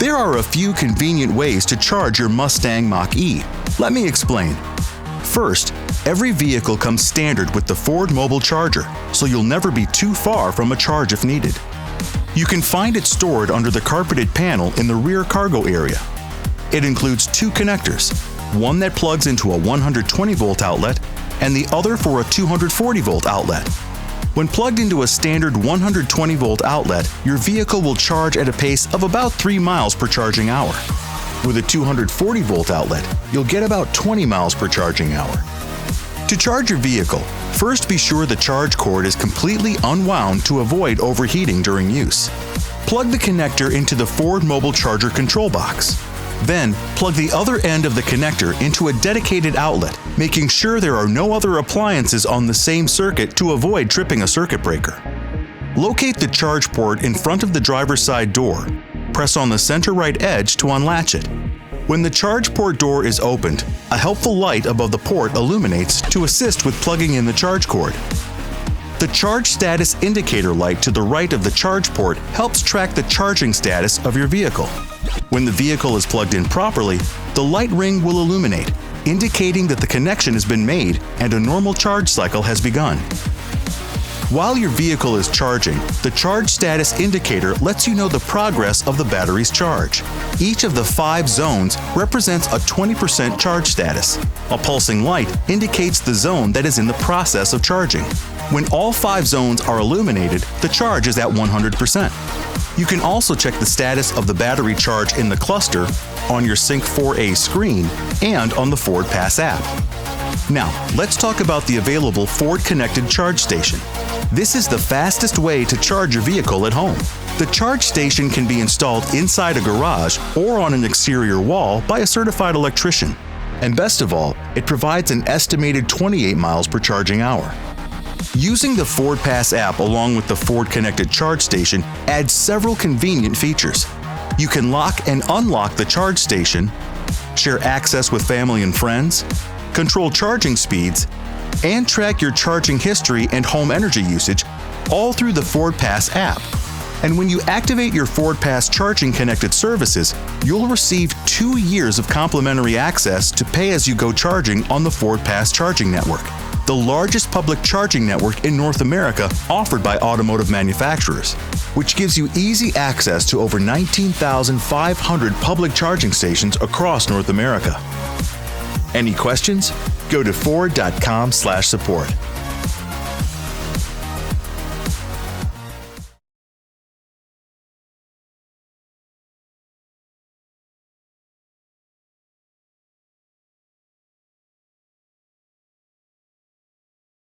There are a few convenient ways to charge your Mustang Mach-E. Let me explain. First, every vehicle comes standard with the Ford mobile charger, so you'll never be too far from a charge if needed. You can find it stored under the carpeted panel in the rear cargo area. It includes two connectors, one that plugs into a 120-volt outlet and the other for a 240-volt outlet. When plugged into a standard 120-volt outlet, your vehicle will charge at a pace of about 3 miles per charging hour. With a 240-volt outlet, you'll get about 20 miles per charging hour. To charge your vehicle, first be sure the charge cord is completely unwound to avoid overheating during use. Plug the connector into the Ford mobile charger control box. Then, plug the other end of the connector into a dedicated outlet, making sure there are no other appliances on the same circuit to avoid tripping a circuit breaker. Locate the charge port in front of the driver's side door. Press on the center right edge to unlatch it. When the charge port door is opened, a helpful light above the port illuminates to assist with plugging in the charge cord. The charge status indicator light to the right of the charge port helps track the charging status of your vehicle. When the vehicle is plugged in properly, the light ring will illuminate, indicating that the connection has been made and a normal charge cycle has begun. While your vehicle is charging, the charge status indicator lets you know the progress of the battery's charge. Each of the 5 zones represents a 20% charge status. A pulsing light indicates the zone that is in the process of charging. When all 5 zones are illuminated, the charge is at 100%. You can also check the status of the battery charge in the cluster, on your Sync 4A screen, and on the Ford Pass app. Now, let's talk about the available Ford Connected Charge Station. This is the fastest way to charge your vehicle at home. The charge station can be installed inside a garage or on an exterior wall by a certified electrician. And best of all, it provides an estimated 28 miles per charging hour. Using the Ford Pass app along with the Ford Connected Charge Station adds several convenient features. You can lock and unlock the charge station, share access with family and friends, control charging speeds, and track your charging history and home energy usage, all through the Ford Pass app. And when you activate your Ford Pass charging connected services, you'll receive 2 years of complimentary access to pay-as-you-go charging on the Ford Pass charging network, the largest public charging network in North America offered by automotive manufacturers, which gives you easy access to over 19,500 public charging stations across North America. Any questions? Go to Ford.com/support.